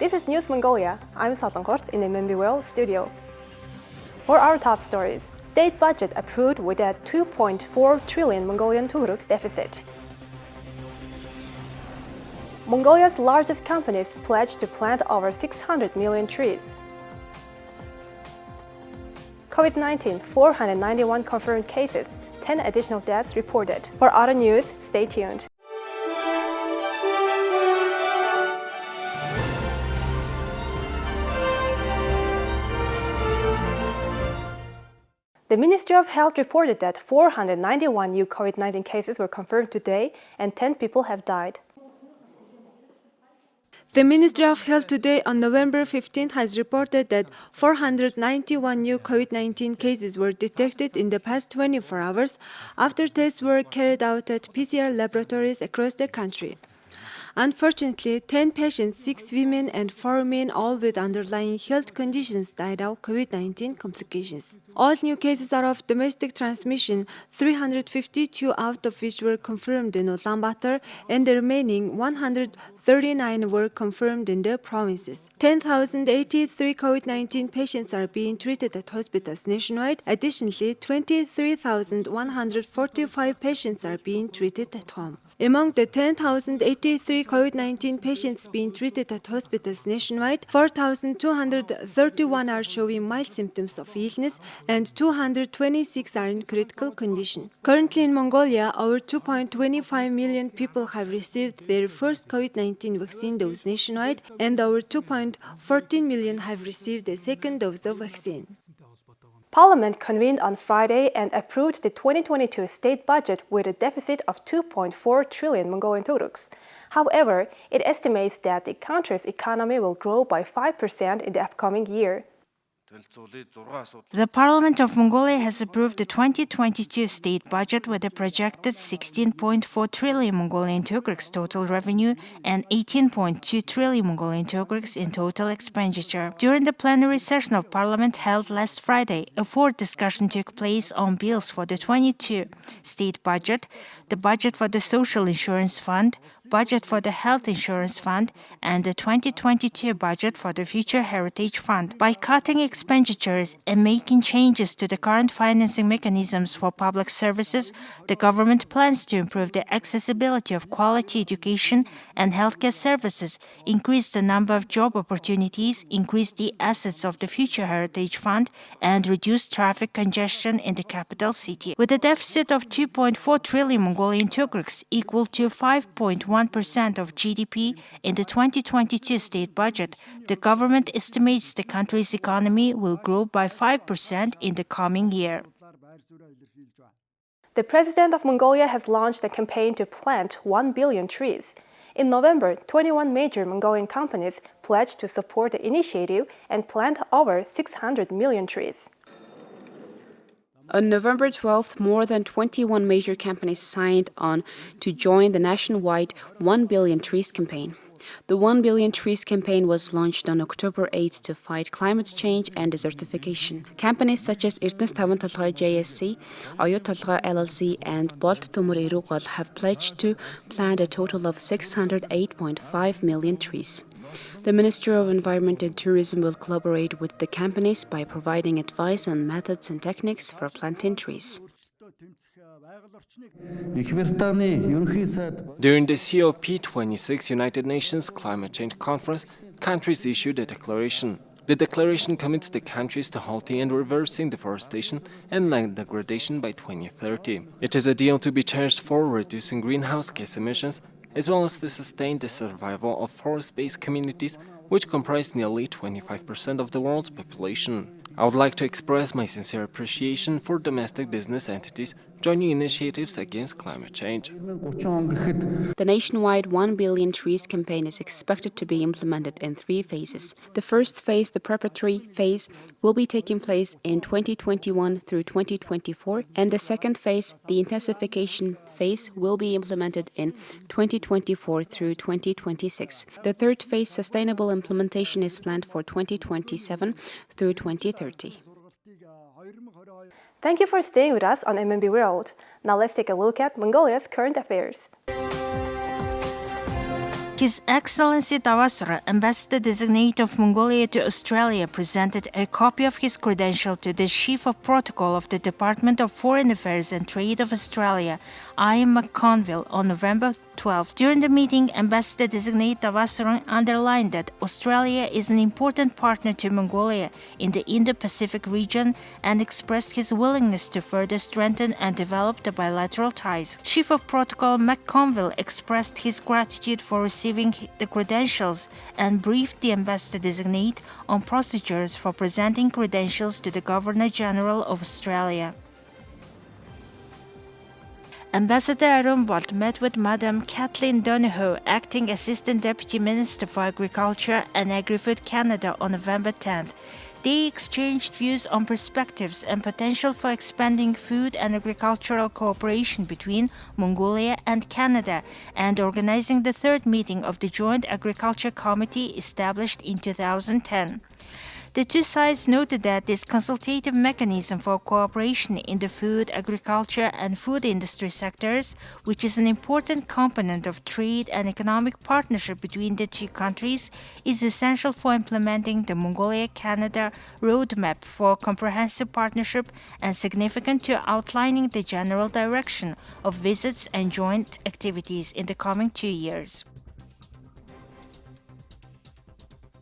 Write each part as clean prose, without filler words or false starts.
This is News Mongolia. I'm Solongkort in the MNB World studio. For our top stories, state budget approved with a 2.4 trillion Mongolian turuk deficit. Mongolia's largest companies pledged to plant over 600 million trees. COVID-19, 491 confirmed cases, 10 additional deaths reported. For other news, stay tuned. The Ministry of Health reported that 491 new COVID-19 cases were confirmed today and 10 people have died. The Ministry of Health today on November 15th has reported that 491 new COVID-19 cases were detected in the past 24 hours after tests were carried out at PCR laboratories across the country. Unfortunately, 10 patients, 6 women and 4 men, all with underlying health conditions, died of COVID-19 complications. All new cases are of domestic transmission, 352 out of which were confirmed in Ulaanbaatar, and the remaining 139 were confirmed in the provinces. 10,083 COVID-19 patients are being treated at hospitals nationwide. Additionally, 23,145 patients are being treated at home. Among the 10,083 COVID-19 patients being treated at hospitals nationwide, 4,231 are showing mild symptoms of illness and 226 are in critical condition. Currently in Mongolia, over 2.25 million people have received their first COVID-19 vaccine dose nationwide, and over 2.14 million have received the second dose of vaccine. Parliament convened on Friday and approved the 2022 state budget with a deficit of 2.4 trillion Mongolian turuks. However, it estimates that the country's economy will grow by 5% in the upcoming year. The Parliament of Mongolia has approved the 2022 state budget with a projected 16.4 trillion Mongolian turuks total revenue and 18.2 trillion Mongolian turuks in total expenditure. During the plenary session of Parliament held last Friday, a fourth discussion took place on bills for the 22 state budget, the budget for the Social Insurance Fund, budget for the Health Insurance Fund, and the 2022 budget for the Future Heritage Fund. By cutting expenditures and making changes to the current financing mechanisms for public services, the government plans to improve the accessibility of quality education and healthcare services, increase the number of job opportunities, increase the assets of the Future Heritage Fund, and reduce traffic congestion in the capital city. With a deficit of 2.4 trillion Mongolian turuks, equal to 5.1% of GDP in the 2022 state budget, the government estimates the country's economy will grow by 5% in the coming year. The President of Mongolia has launched a campaign to plant 1 billion trees. In November, 21 major Mongolian companies pledged to support the initiative and plant over 600 million trees. On November 12th, more than 21 major companies signed on to join the nationwide 1 billion trees campaign. The 1 billion trees campaign was launched on October 8th to fight climate change and desertification. Companies such as Эрдэнэс Таван Толгой JSC, Оюу Толгой LLC, and Болт Төмөр Эрүүл have pledged to plant a total of 608.5 million trees. The Ministry of Environment and Tourism will collaborate with the companies by providing advice on methods and techniques for planting trees. During the COP26 United Nations Climate Change Conference, countries issued a declaration. The declaration commits the countries to halting and reversing deforestation and land degradation by 2030. It is a deal to be cherished for reducing greenhouse gas emissions, as well as to sustain the survival of forest-based communities, which comprise nearly 25% of the world's population. I would like to express my sincere appreciation for domestic business entities joining initiatives against climate change. The nationwide 1 billion trees campaign is expected to be implemented in 3 phases. The first phase, the preparatory phase, will be taking place in 2021 through 2024, and the second phase, the intensification phase, will be implemented in 2024 through 2026. The third phase, sustainable implementation, is planned for 2027 through 2030. Thank you for staying with us on MNB World. Now let's take a look at Mongolia's current affairs. His Excellency Tawasra, Ambassador-designate of Mongolia to Australia, presented a copy of his credential to the Chief of Protocol of the Department of Foreign Affairs and Trade of Australia, Ian McConville, on November 12. During the meeting, Ambassador-designate Tawasra underlined that Australia is an important partner to Mongolia in the Indo-Pacific region and expressed his willingness to further strengthen and develop the bilateral ties. Chief of Protocol McConville expressed his gratitude for receiving the credentials and briefed the ambassador-designate on procedures for presenting credentials to the Governor-General of Australia. Ambassador Arunbold met with Madam Kathleen Donohoe, Acting Assistant Deputy Minister for Agriculture and Agri-Food Canada, on November 10th. They exchanged views on perspectives and potential for expanding food and agricultural cooperation between Mongolia and Canada and organizing the third meeting of the Joint Agriculture Committee established in 2010. The two sides noted that this consultative mechanism for cooperation in the food, agriculture, and food industry sectors, which is an important component of trade and economic partnership between the two countries, is essential for implementing the Mongolia-Canada roadmap for comprehensive partnership and significant to outlining the general direction of visits and joint activities in the coming 2 years.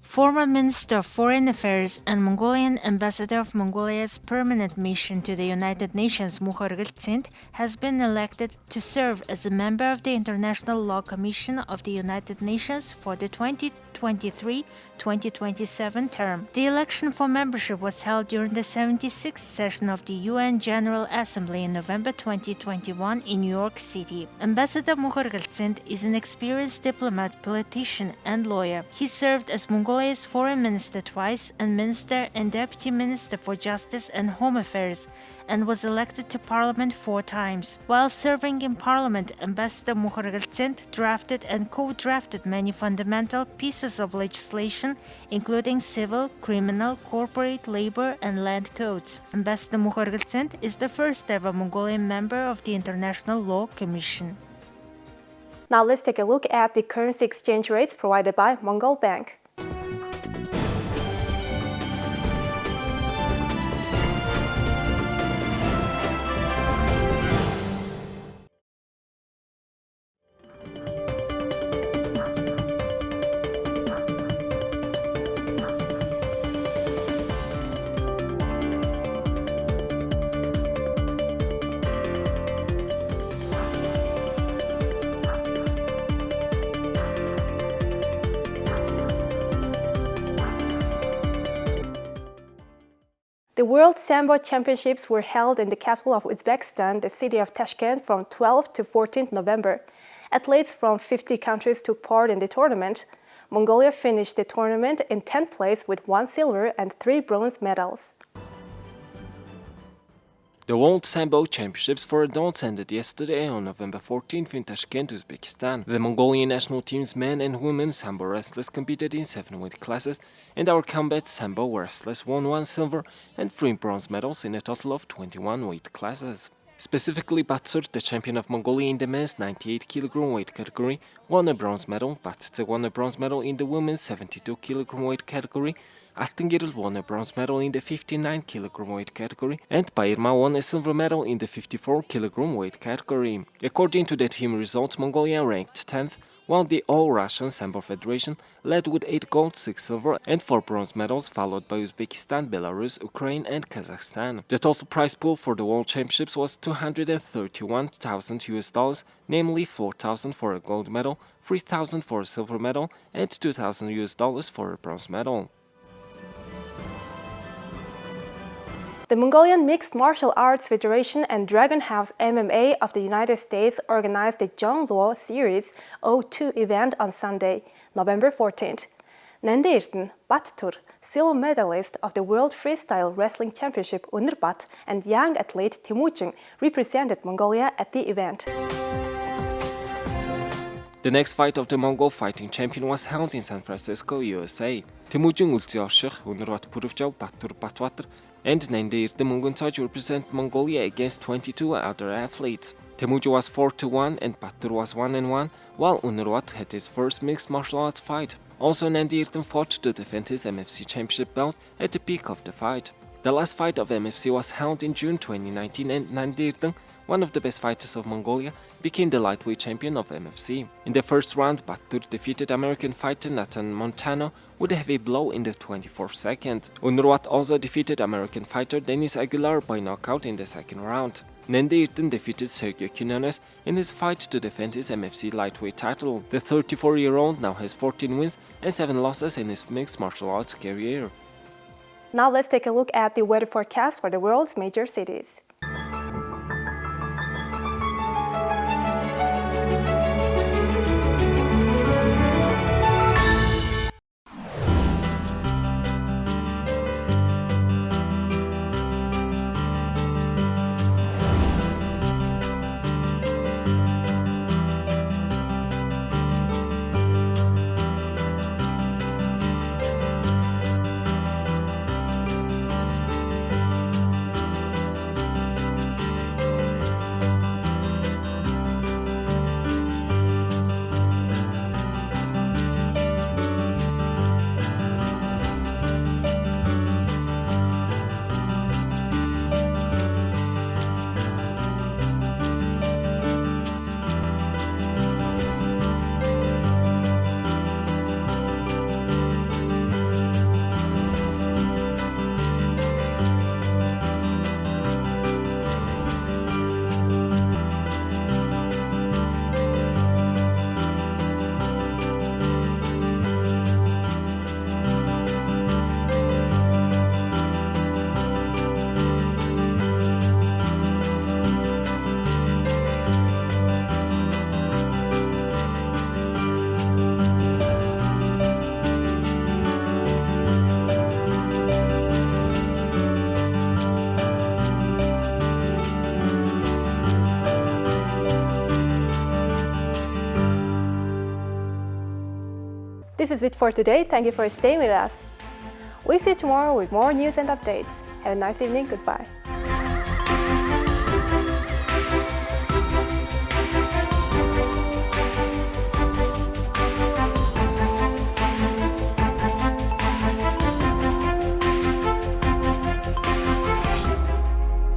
Former Minister of Foreign Affairs and Mongolian Ambassador of Mongolia's permanent mission to the United Nations, Mukhar Giltsint, has been elected to serve as a member of the International Law Commission of the United Nations for the 2023-2027 term. The election for membership was held during the 76th session of the UN General Assembly in November 2021 in New York City. Ambassador Mukhar Giltsint is an experienced diplomat, politician, and lawyer. He served as Mongolia's Foreign Minister twice and Minister and Deputy Minister for Justice and Home Affairs, and was elected to Parliament 4 times. While serving in Parliament, Ambassador Mukhar Giltsint drafted and co-drafted many fundamental pieces of legislation, including civil, criminal, corporate, labor, and land codes. Ambassador Mukhar Giltsint is the first ever Mongolian member of the International Law Commission. Now let's take a look at the currency exchange rates provided by Mongol Bank. The World Sambo Championships were held in the capital of Uzbekistan, the city of Tashkent, from 12 to 14 November. Athletes from 50 countries took part in the tournament. Mongolia finished the tournament in 10th place with 1 silver and 3 bronze medals. The World Sambo Championships for adults ended yesterday on November 14th in Tashkent, Uzbekistan. The Mongolian national team's men and women Sambo wrestlers competed in 7 weight classes, and our combat Sambo wrestlers won 1 silver and 3 bronze medals in a total of 21 weight classes. Specifically, Batsur, the champion of Mongolia in the men's 98 kg weight category, won a bronze medal. Batste won a bronze medal in the women's 72 kg weight category. Altengirl won a bronze medal in the 59 kg weight category, and Pairma won a silver medal in the 54 kg weight category. According to the team results, Mongolia ranked 10th, while the All-Russian Sambo Federation led with 8 gold, 6 silver and 4 bronze medals, followed by Uzbekistan, Belarus, Ukraine and Kazakhstan. The total prize pool for the World Championships was $231,000, namely $4,000 for a gold medal, $3,000 for a silver medal and $2,000 for a bronze medal. The Mongolian Mixed Martial Arts Federation and Dragon House MMA of the United States organized the Zhongluo Series 02 event on Sunday, November 14th. Nandeerten Battur, silver medalist of the World Freestyle Wrestling Championship Unirbat, and young athlete Timuching represented Mongolia at the event. The next fight of the Mongol fighting champion was held in San Francisco, USA. Timuching Ultsioshich, Unirbat Puruvjau, Battur Batwatr, and Nandeerten Munguntoj represent Mongolia against 22 other athletes. Temuju was 4-1 and Batur was 1-1, while Unurwat had his first mixed martial arts fight. Also, Nandi Irton fought to defend his MFC championship belt at the peak of the fight. The last fight of MFC was held in June 2019 and Nandi Irton, one of the best fighters of Mongolia, became the lightweight champion of MFC. In the first round, Batur defeated American fighter Nathan Montano with a heavy blow in the 24th second. Unurwat also defeated American fighter Denis Aguilar by knockout in the second round. Nandi Irton defeated Sergio Quinones in his fight to defend his MFC lightweight title. The 34-year-old now has 14 wins and 7 losses in his mixed martial arts career. Now let's take a look at the weather forecast for the world's major cities. This is it for today. Thank you for staying with us. We'll see you tomorrow with more news and updates. Have a nice evening. Goodbye.